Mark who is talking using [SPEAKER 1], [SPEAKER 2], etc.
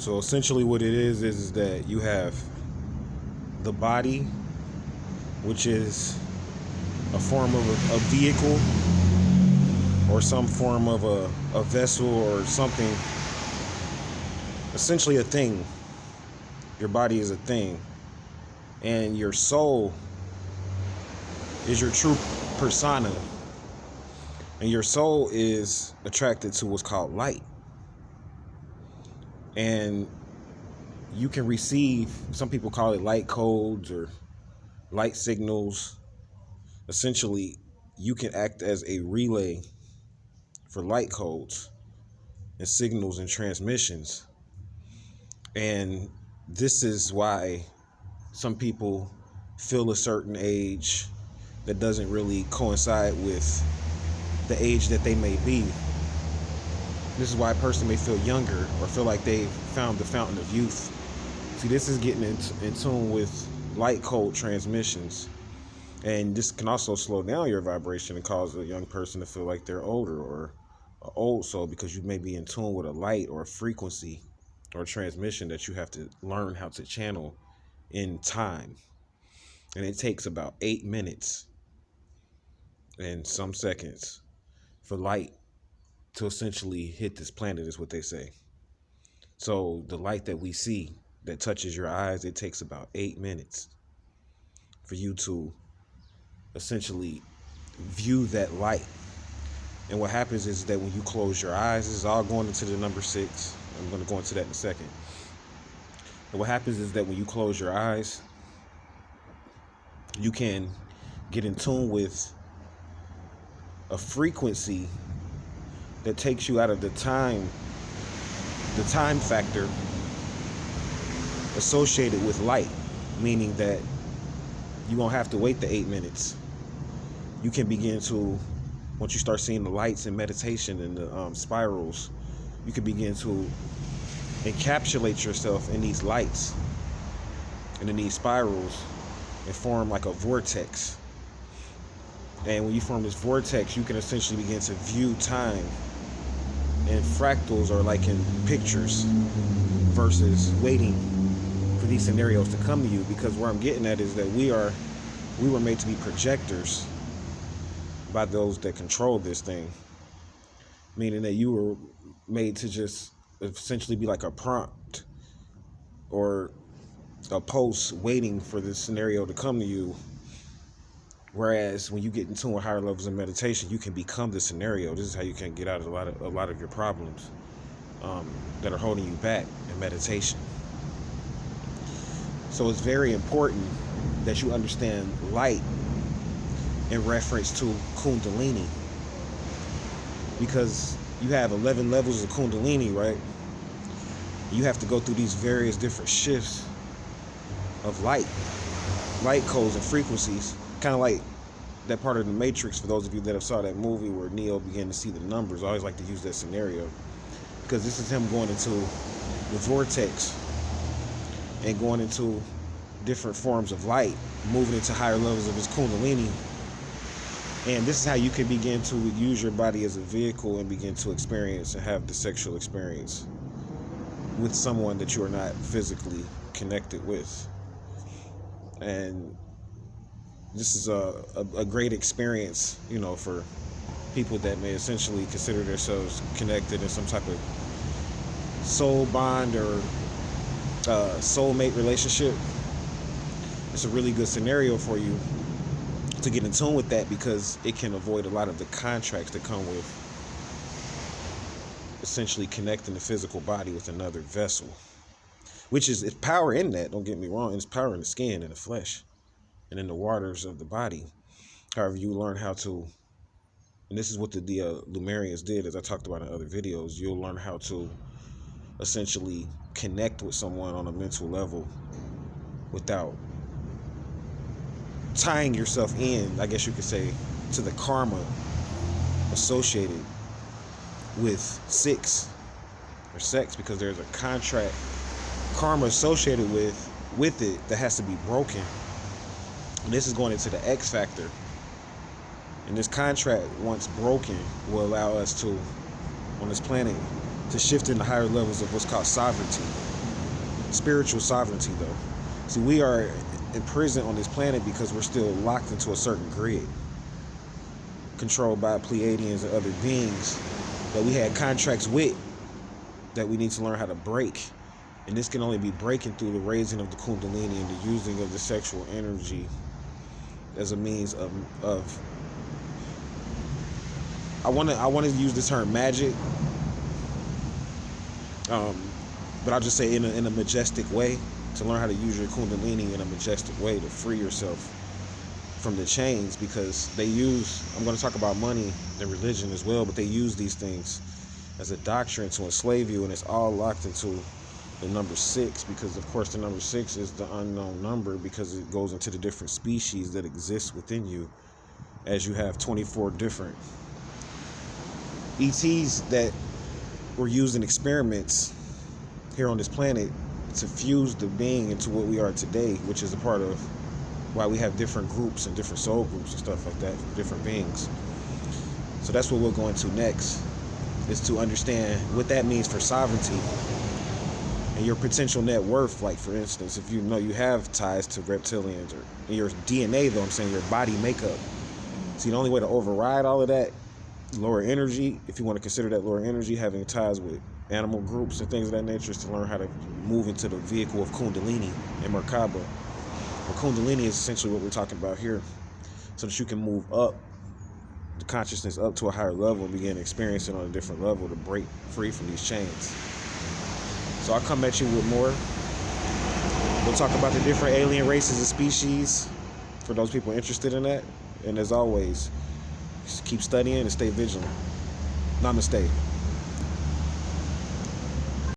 [SPEAKER 1] So essentially what it is that you have the body, which is a form of a vehicle or some form of a vessel or something, essentially a thing. Your body is a thing, and your soul is your true persona, and your soul is attracted to what's called light. And you can receive, some people call it light codes or light signals. Essentially, you can act as a relay for light codes and signals and transmissions. And this is why some people feel a certain age that doesn't really coincide with the age that they may be. This is why a person may feel younger or feel like they've found the fountain of youth. See, this is getting in tune with light code transmissions. And this can also slow down your vibration and cause a young person to feel like they're older or an old soul, because you may be in tune with a light or a frequency or a transmission that you have to learn how to channel in time. And it takes about 8 minutes and some seconds for light to essentially hit this planet, is what they say. So the light that we see that touches your eyes, it takes about 8 minutes for you to essentially view that light. And what happens is that when you close your eyes, this is all going into the number 6. I'm going to go into that in a second. And what happens is that when you close your eyes, you can get in tune with a frequency that takes you out of the time factor associated with light, meaning that you won't have to wait the 8 minutes. You can begin to, once you start seeing the lights in meditation and the spirals, you can begin to encapsulate yourself in these lights and in these spirals and form like a vortex. And when you form this vortex, you can essentially begin to view time in fractals or like in pictures versus waiting for these scenarios to come to you. Because where I'm getting at is that we were made to be projectors by those that control this thing, meaning that you were made to just essentially be like a prompt or a post waiting for this scenario to come to you. Whereas when you get in tune with higher levels of meditation, you can become the scenario. This is how you can get out of a lot of your problems that are holding you back in meditation. So it's very important that you understand light in reference to Kundalini, because you have 11 levels of Kundalini, right? You have to go through these various different shifts of light codes and frequencies, kind of like that part of the Matrix. For those of you that have saw that movie where Neo began to see the numbers, I always like to use that scenario because this is him going into the vortex and going into different forms of light, moving into higher levels of his Kundalini. And this is how you can begin to use your body as a vehicle and begin to experience and have the sexual experience with someone that you are not physically connected with. And this is a great experience, you know, for people that may essentially consider themselves connected in some type of soul bond or soulmate relationship. It's a really good scenario for you to get in tune with that, because it can avoid a lot of the contracts that come with essentially connecting the physical body with another vessel, which is, it's power in that, don't get me wrong. It's power in the skin and the flesh and in the waters of the body. However, you learn how to, and this is what the Lumerians did, as I talked about in other videos, you'll learn how to essentially connect with someone on a mental level without tying yourself in, I guess you could say, to the karma associated with sex, because there's a contract karma associated with it that has to be broken. And this is going into the X factor. And this contract, once broken, will allow us to, on this planet, to shift into higher levels of what's called sovereignty. spiritual sovereignty, though. See, we are imprisoned on this planet because we're still locked into a certain grid, controlled by Pleiadians and other beings that we had contracts with that we need to learn how to break. And this can only be breaking through the raising of the Kundalini and the using of the sexual energy as a means of I want to use the term magic, but I'll just say in a majestic way, to learn how to use your Kundalini in a majestic way to free yourself from the chains, because they use, I'm going to talk about money and religion as well, but they use these things as a doctrine to enslave you, and it's all locked into the number 6, because of course the number 6 is the unknown number, because it goes into the different species that exist within you, as you have 24 different ETs that were used in experiments here on this planet to fuse the being into what we are today, which is a part of why we have different groups and different soul groups and stuff like that for different beings. So that's what we'll go into next, is to understand what that means for sovereignty and your potential net worth. Like, for instance, if you know you have ties to reptilians, or in your DNA, though, I'm saying your body makeup. See, the only way to override all of that lower energy, if you want to consider that lower energy, having ties with animal groups and things of that nature, is to learn how to move into the vehicle of Kundalini and Merkaba. Well, Kundalini is essentially what we're talking about here, so that you can move up the consciousness up to a higher level and begin experiencing on a different level to break free from these chains. So I'll come at you with more. We'll talk about the different alien races and species for those people interested in that. And as always, just keep studying and stay vigilant. Namaste.